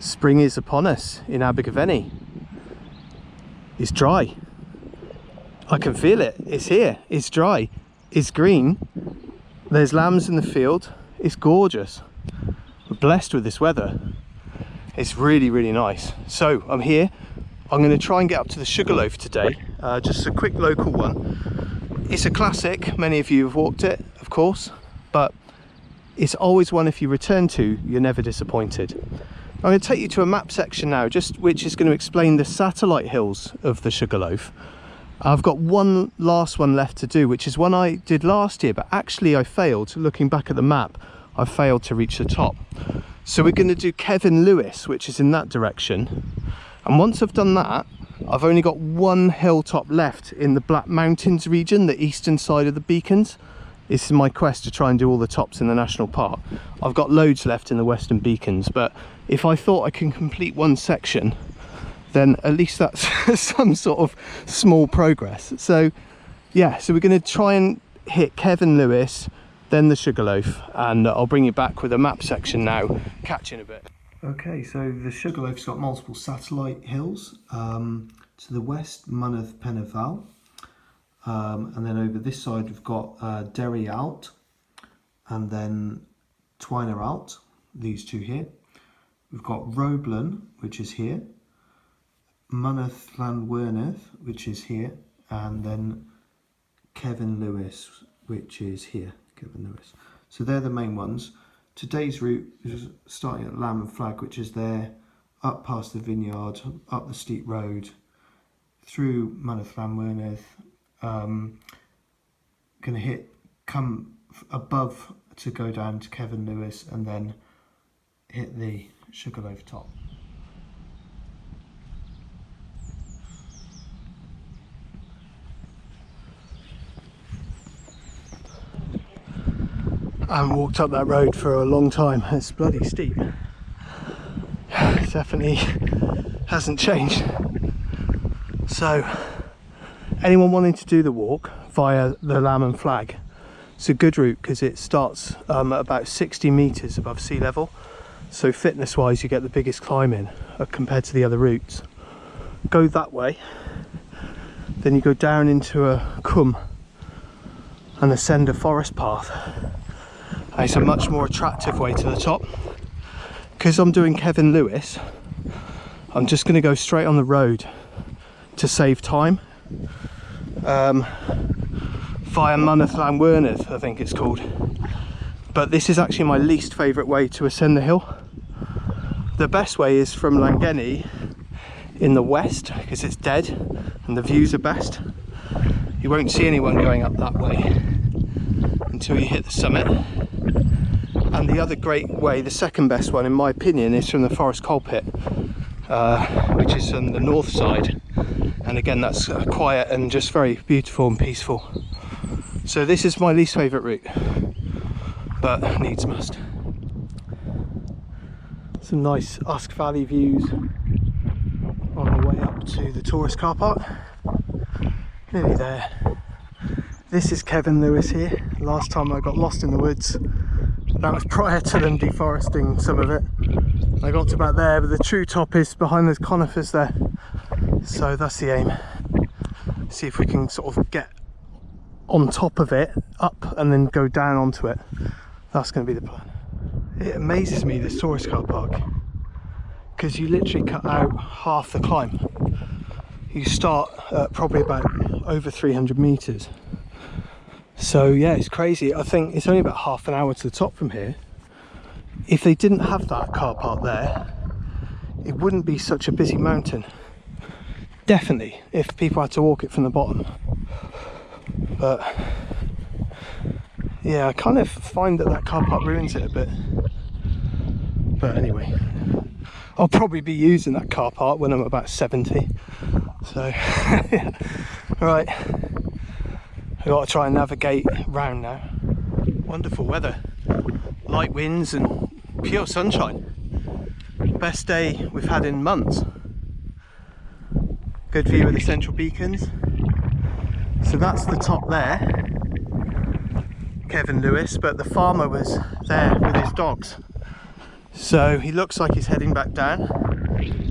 Spring is upon us in Abergavenny. It's dry. I can feel it. It's here. It's dry. It's green. There's lambs in the field. It's gorgeous. We're blessed with this weather. It's really, really nice. So I'm here. I'm going to try and get up to the Sugarloaf today. Just a quick local one. It's a classic. Many of you have walked it, of course, but it's always one if you return to, you're never disappointed. I'm going to take you to a map section now, which is going to explain the satellite hills of the Sugarloaf. I've got one last one left to do, which is one I did last year, but actually I failed. Looking back at the map, I failed to reach the top. So we're going to do Cefn Lewis, which is in that direction. And once I've done that, I've only got one hilltop left in the Black Mountains region, the eastern side of the Beacons. This is my quest to try and do all the tops in the national park. I've got loads left in the Western Beacons, but if I thought I can complete one section, then at least that's some sort of small progress. So yeah, so we're going to try and hit Cefn Lewis, then the Sugarloaf, and I'll bring you back with a map section now. Catch you in a bit. Okay, so the Sugarloaf's got multiple satellite hills. To the west, Mynydd Pennyval. And then over this side we've got Derry Out, and then Twyner Out, these two here. We've got Roeblen, which is here, Mynydd Llanwenarth, which is here, and then Cefn Lewis, which is here. Cefn Lewis. So they're the main ones. Today's route is starting at Lamb and Flag, which is there, up past the vineyard, up the steep road, through Mynydd Llanwenarth. Gonna come above to go down to Cefn Lewis, and then hit the Sugarloaf top. I haven't walked up that road for a long time. It's bloody steep. It definitely hasn't changed. So anyone wanting to do the walk via the Lamb and Flag, it's a good route because it starts at about 60 meters above sea level. So fitness wise you get the biggest climb in compared to the other routes. Go that way, then you go down into a combe and ascend a forest path. And it's a much more attractive way to the top. Because I'm doing Cefn Lewis, I'm just going to go straight on the road to save time. Via Mynydd Llanwenarth, I think it's called. But this is actually my least favourite way to ascend the hill. The best way is from Llanwenarth in the west, because it's dead and the views are best. You won't see anyone going up that way until you hit the summit. And the other great way, the second best one in my opinion, is from the Forest Coal Pit, which is on the north side. And again, that's quiet and just very beautiful and peaceful. So this is my least favourite route, but needs must. Some nice Usk Valley views on our way up to the tourist car park. Nearly there. This is Cefn Lewis here. Last time I got lost in the woods, that was prior to them deforesting some of it. I got to about there, but the true top is behind those conifers there. So that's the aim. See if we can sort of get on top of it, up, and then go down onto it. That's going to be the plan. It amazes me, this tourist car park, because you literally cut out half the climb. You start at probably about over 300 meters. So yeah, it's crazy. I think it's only about half an hour to the top from here. If they didn't have that car park there, it wouldn't be such a busy mountain. Definitely, if people had to walk it from the bottom. But yeah, I kind of find that car park ruins it a bit. But anyway, I'll probably be using that car park when I'm about 70. So yeah. Right, I've got to try and navigate round now. Wonderful weather, light winds and pure sunshine. Best day we've had in months. Good view of the central beacons. So that's the top there, Cefn Lewis, but the farmer was there with his dogs. So he looks like he's heading back down,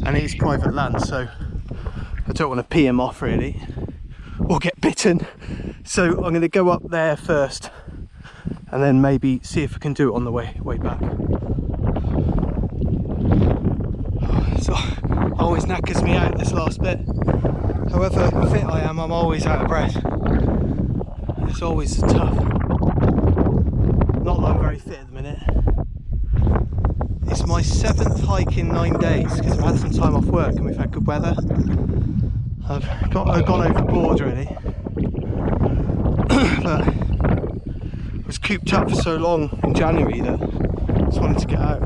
and it is private land, so I don't want to pee him off really, or get bitten. So I'm going to go up there first, and then maybe see if I can do it on the way back. So always knackers me out this last bit. However fit I am, I'm always out of breath. It's always tough. Not that I'm very fit at the minute. It's my 7th hike in 9 days because I've had some time off work and we've had good weather. I've gone overboard really. But I was cooped up for so long in January that I just wanted to get out.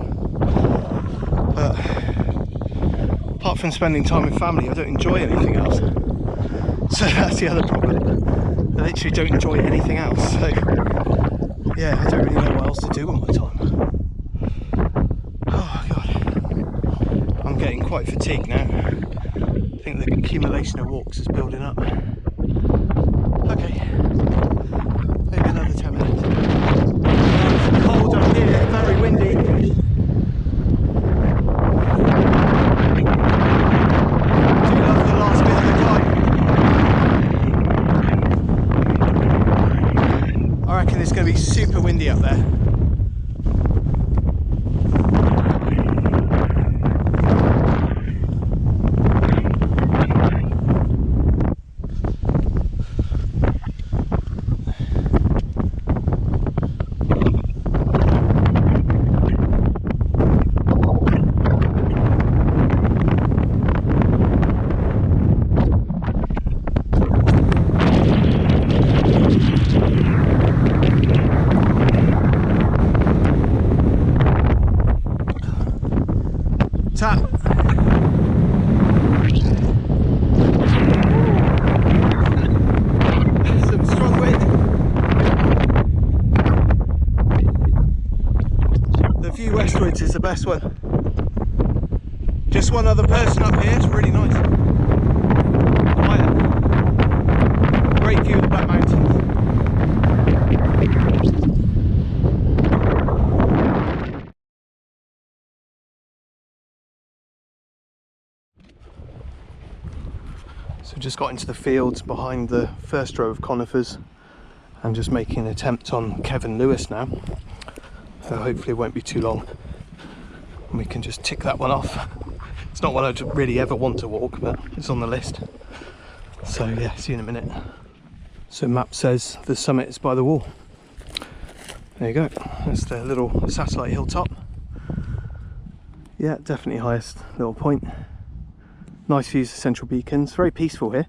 But apart from spending time with family, I don't enjoy anything else. So that's the other problem. I literally don't enjoy anything else. So yeah, I don't really know what else to do on my time. Oh god, I'm getting quite fatigued now. I think the accumulation of walks is building up. Okay, maybe another 10 minutes. It's cold up here, very windy. It's going to be super windy up there. Tap. Some strong wind. The view westwards is the best one. Just one other person up here, it's really nice. Great view of the Black Mountains. So just got into the fields behind the first row of conifers. I'm just making an attempt on Cefn Lewis now. So hopefully it won't be too long. And we can just tick that one off. It's not one I'd really ever want to walk, but it's on the list. So yeah, see you in a minute. So map says the summit is by the wall. There you go. That's the little satellite hilltop. Yeah, definitely highest little point. Nice views of central beacons, very peaceful here,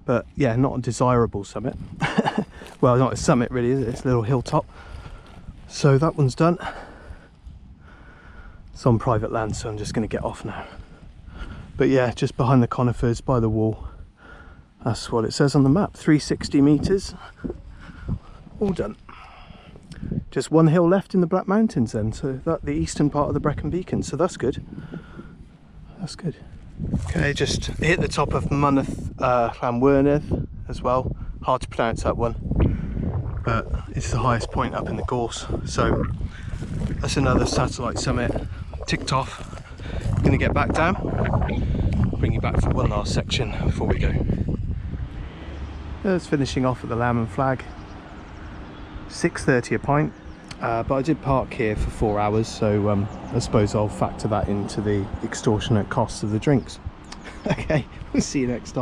but yeah, not a desirable summit. Well, not a summit really, is it? It's a little hilltop. So that one's done. It's on private land, so I'm just going to get off now. But yeah, just behind the conifers by the wall. That's what it says on the map, 360 meters, all done. Just one hill left in the Black Mountains then, so that's the eastern part of the Brecon Beacon, so that's good. That's good. Okay, just hit the top of Mynydd, Llanwenarth as well. Hard to pronounce that one, but it's the highest point up in the gorse. So that's another satellite summit ticked off. I'm going to get back down, bring you back for one last section before we go. It's finishing off at the Lamb and Flag. 6.30 a pint, but I did park here for 4 hours, so I suppose I'll factor that into the extortionate costs of the drinks. Okay, we'll see you next time.